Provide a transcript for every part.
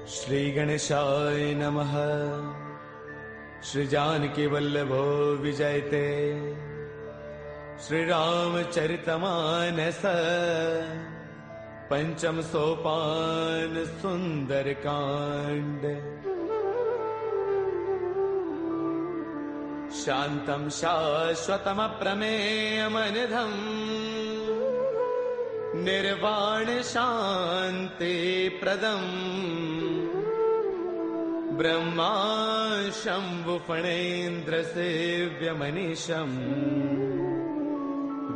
श्री गणेशाय नमः। श्री जानकी वल्लभो विजयते। श्री रामचरितमानस पंचम सोपान सुंदर कांड। शांतं शाश्वतमप्रमेयमनिधम् निर्वाण शांति प्रदम् ब्रह्मा शंभु फणेन्द्र सेव्यमनीशम्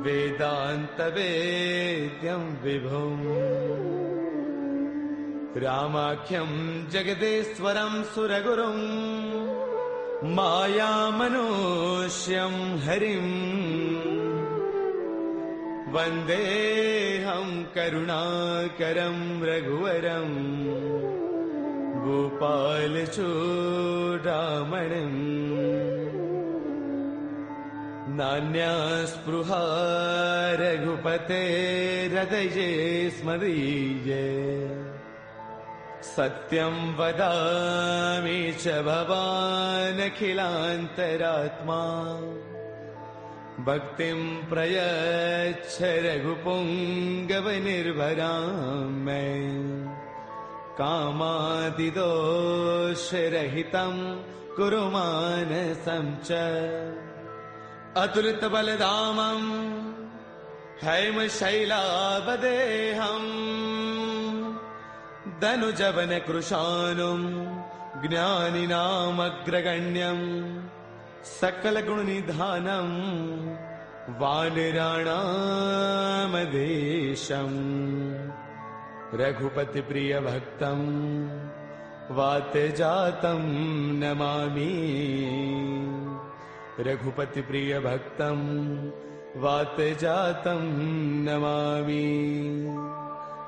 वेदांत वेद्यं विभुम् रामाख्यं जगदेश्वरं सुरगुरुं मायामनुष्यं हरिम् वन्देऽहं करुणाकरं रघुवरं गोपालचूडामणिम्। नान्यास्पृहा रघुपतेर्हृदये स्मदीये। सत्यं वदामि च भवानखिलान्तरात्मा। भक्तिं प्रयच्छ रघुपुङ्गवनिर्भरां मे। कामादिदोषरहितं कुरु मानसं च। अतुलितबलधामं हैमशैलावदेहम् धनुजवनकृशानुं ज्ञानिनामग्रगण्यम् सकलगुणनिधानं वानराणामधीशम्। रघुपतिप्रियभक्तं वातजातं नमामि। रघुपतिप्रियभक्तं वातजातं नमामि।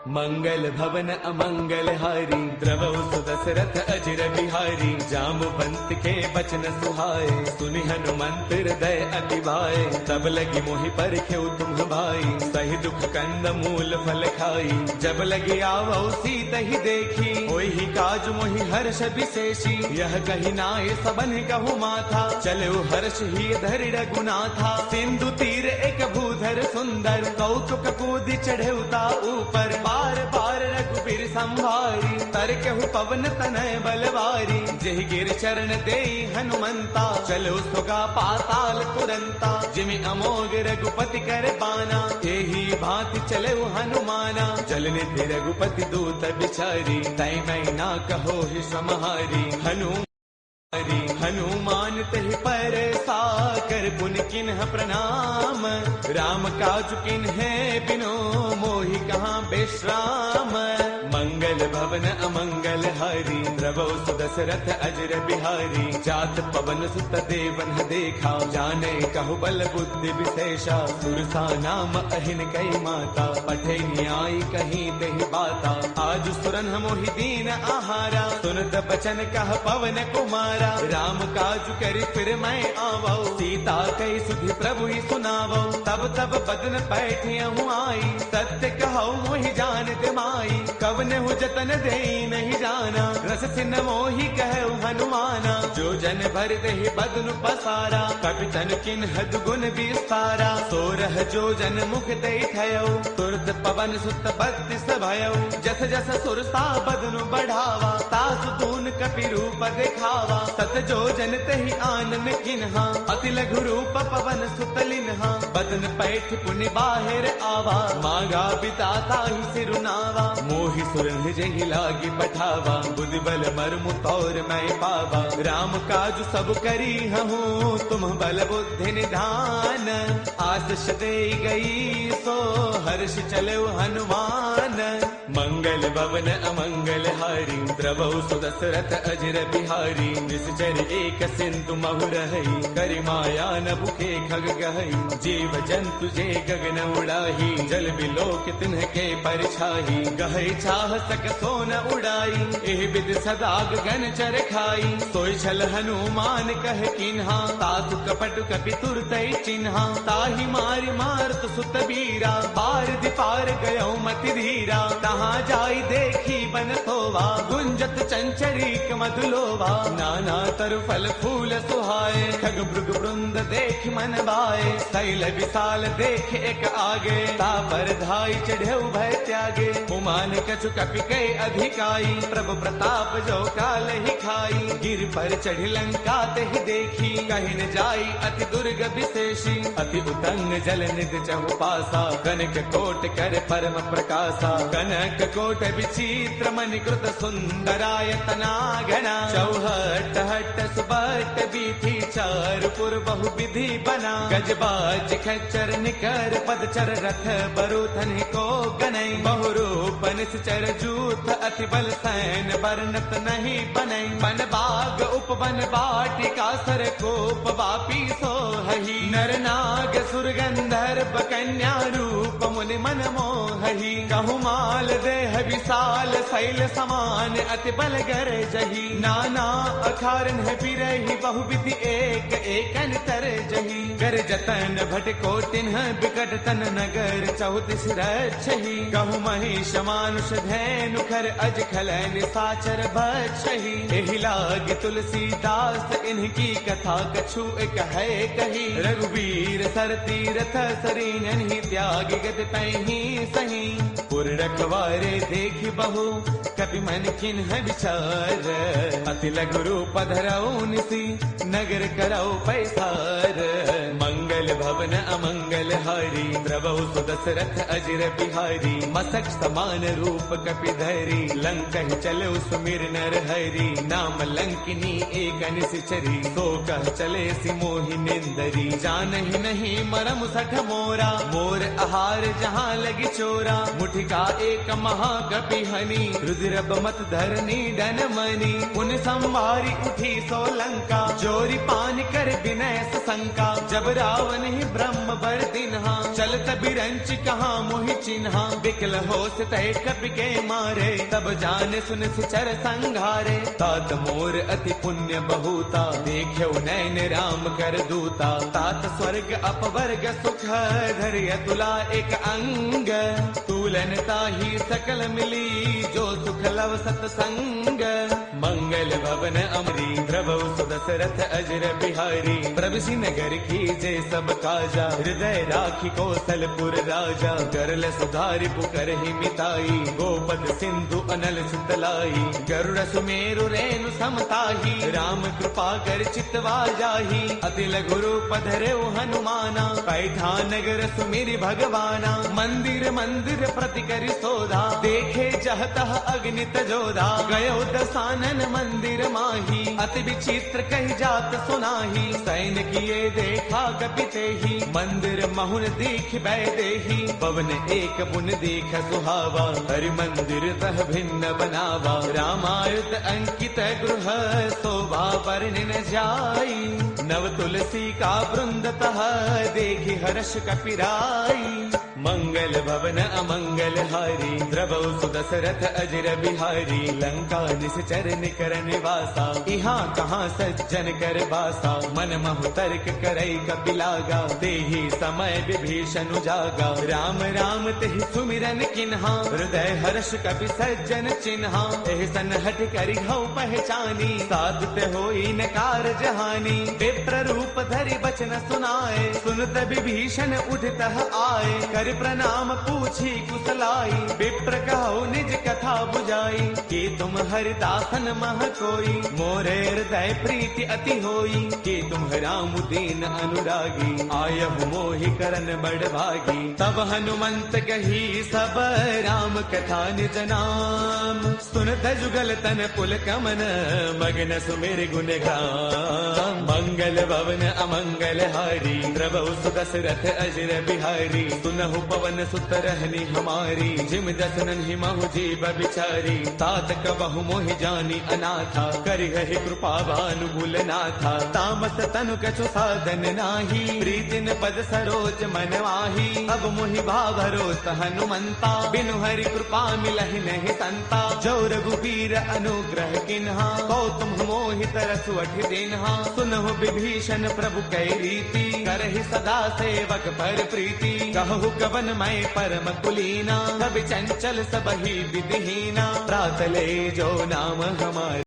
मंगल भवन अमंगल हारी द्रवौ सुदशरथ अजिर बिहारी। जाम्बुवंत के बचन सुहाए सुनि हनुमंत हृदय अति भाए। तब लगी मोहि परखेउ तुम भाई सही दुख कंद मूल फल खाई। जब लगी आवौ सीता ही देखी होई ही काज मोहि हर्ष विशेषी। यह कही नाय सबन कहु माथा चलो हर्ष ही धरि रघुनाथा। सिंधु तीर एक भूधर सुंदर कौतुक कूदि चढ़ेउता ऊपर। बार बार रघुबीर संभारी तरकेहु पवन तनय बलवारी। जेहि गिर चरण देई हनुमंता चलो सुगा पाताल तुरंता। जिमि अमोघ रघुपति कर बाना एही भांति चले हनुमाना। जल निधि रघुपति दूत बिचारी तै मैं ना कहो ही समहारी। हनुमान तहि पर साकर पुन किन्ह प्रणाम। राम काज किन्हे बिनो मोहि कहाँ विश्राम। मंगल भवन अमंगल हारी द्रवौ सुदशरथ अजिर बिहारी। जात पवन सुत देवन देखा जाने कहु बल बुद्धि विशेषा। सुरसा नाम अहिन कई माता पठे न्याय कहीं तेहि बाता। आज सुरन मोहि दीन आहारा सुनत बचन कह पवन कुमारा। राम काज करि फिर मैं आवौ सीता कई सुधि प्रभु ही सुनावौ। तब तब बदन पैठियहु आई सत्य कहौ मोहि जानत माई। कवन हु जतन देई नहीं जाना रस सिन मोहि कहु हनुमाना। जो जन भर देहि बदनु पसारा कपि तन किन्ह दुगुन विस्तारा। सोरह जो जन मुख देई थयौ तुरत पवन सुत बत्तीस भयौ। जस जस सुरसा बदनु बढ़ावा तासु तून कपि रूप देखावा। सत जो जन तेहि आनन किन्हा अति लघु रूप पवन सुत लिन्हा। बदन पैठ पुनि बाहिर आवा मांगा बिताता ही सिरुनावा। मोहि सुरन जहि लागी पठावा बुद्धि बल मर्मु तौर मैं पावा। राम काज सब करी हूँ तुम बल बुद्धि निधान। आशीष दे गई सो हर्ष चले हनुमान। मंगल भवन अमंगल हारी द्रवौ सुदशरथ अजर बिहारी निश्चर एक सिंधु महु रही करि माया न भुखे खग गहई जीव जंतु जे गगन उड़ाही जल बिलोक तिन्ह के परछाही गहई चाह सक सोन उड़ाई एह विद सदा गगन चर खाई सोई छल हनुमान कह किन्हा तासु कपट कपि तुरतई चिन्हा ताहि मारि मारत सुत बीरा पार दिपार गयो मति धीरा तहाँ जाई देखी बन थोवा गुंजत चंचरीक मधुलोवा नाना तरु फल फूल सुहाए खग भृग वृंद देख मन बाए शैल विशाल देख एक आगे ता पर धाई चढ़े भय त्यागे उमान कछु कपि कई अधिकाई प्रभु प्रताप जो काल ही खाई गिर पर चढ़ी लंका ते ही देखी कहीं न जाई अति दुर्ग विशेषी अति उतंग जल निध चहु पासा कनक कोट कर परम प्रकाशा कनक कोट विचित्र मणिकृत सुंदरायतना घना चौहट हट सुबट बीथी चार पुर बहु विधि बना गजबाज खच्चर निकर पदचर रथ बरुथन को गनई बहुरूप निश्चर जूथ अति बल सैन बरनत नहीं बनई बन बाग उपवन बाटिका सर कोप वापी सोहही नर नाग सुर गंधर्व कन्या रूप मुनि मन मोहही कहु माल देह विशाल शैल समान अति बल गर जही नाना अखारन है बिरही बहुविधि एक एकन तर जही गर जतन भट कोटिन बिकट तन नगर चौतीस रक्षही कहु महिष मानुष धैनु खर अज खल निशाचर भक्षही एहि लाग तुलसीदास इनकी कथा कछु एक है कही रघुवीर सर तीरथ सरीन ही त्याग गद पैही सही पुर रखवारे देखी बहु कपि मन किन्ह विचार अति लघु रूप धरऊ निसी नगर करऊ पैसार मंगल भवन अमंगल हारी द्रवहु सुदशरथ अजर बिहारी मसक समान रूप कपि धरी लंका चलो सुमिर नर हरि नाम लंकिनी एक निश्चरी सो कह चले सि मोहि निंदरी जानहि नहीं मरम सठ मोरा मोर आहार जहाँ लगी चोरा मुठिका एक महाकपि हनी रुद्र बमत धरनी डन मनी उन संवारी उठी सो लंका जोरी पान कर विनय शंका जब रावण ही ब्रह्म बर दिन्हा चलत बिरंच कहाँ मोहि चिन्हा बिकल होश तय कपि के मारे तब जाने सुन सिचर संघारे तात मोर अति पुण्य बहुता देख्यो नैन राम कर दूता तात स्वर्ग अपवर्ग सुख धर्य तुला एक अंग तूलन ताही सकल मिली जो सुख लव सतसंग मंगल भवन अमरी प्रभु सुदशरथ अजर बिहारी प्रभु नगर की जय सब काजा हृदय राखी कौशलपुर राजा करल सुधारि पुकर ही मिताई गोपद सिंधु अनल सुतलाई गरुड़ सुमेरु रेणु समताही राम कृपा कर चितवा जाही अति लघु रूप धरेउ हनुमाना पैठा नगर सुमिरि भगवाना मंदिर मंदिर प्रति करि सोधा देखे जहतः अग्नित जोधा गयो दसानन मंदिर माही अति विचित्र कही जात सुनाही सैन किए देखा कपिते ही मंदिर महुन दीख बैदेही पवन एक बुन दीख सुहावा हरि मंदिर तह भिन्न बनावा रामायुध अंकित गृह शोभा वर्णि न जाई नव तुलसी का वृंद तह देखी हर्ष कपिराई मंगल भवन अमंगल हारी द्रवहु सुदशरथ अजर बिहारी लंका निश्चर निकर निवासा यहाँ कहाँ सज्जन कर बासा मन महु तर्क करई कपिलागा तेहि समय विभीषण जागा राम राम तेहि सुमिरन किन्हा हृदय हर्ष कपि सज्जन चिन्हा एहि सन हट करि हऊ पहचानी साधुत होई न कारज हानि विप्र रूप धरि बचन सुनाए सुनत विभीषण उठतः आए कर प्रणाम पूछी कुशलाई विप्र कहो निज कथा बुझाई कि तुम हरिदासन मह कोई मोरे हृदय प्रीति अति होई कि तुम राम दीन अनुरागी आयहु मोहि करन बड़ भागी तब हनुमंत कही सब राम कथा निज नाम सुनत जुगल तन पुल कमन मगन सुमिर गुण गाम मंगल भवन अमंगल हारी द्रवहु सुदशरथ अजर बिहारी सुनहु कहु पवन सुत रहनी हमारी, जिम दसनन ही महु जीव बिचारी। तात कबहु मोहि जानी अनाथा, करि है कृपा भानुकूल नाथा। तामस तनु कछु साधन नाही, प्रीतिन पद सरोज मन माही। अब मोहि भाभरोस हनुमंता, बिनु हरि कृपा मिलहि नहीं संता। जो रघुबीर अनुग्रह किन्हा, कौतुम मोहि तरसु अठि दिन्हा। सुनहु विभीषण प्रभु कै रीति, करहि सदा सेवक पर प्रीति। कहु कवन मैं परम कुलीना, कवि चंचल सबहि विधिहीना। प्रात ले जो नाम हमारे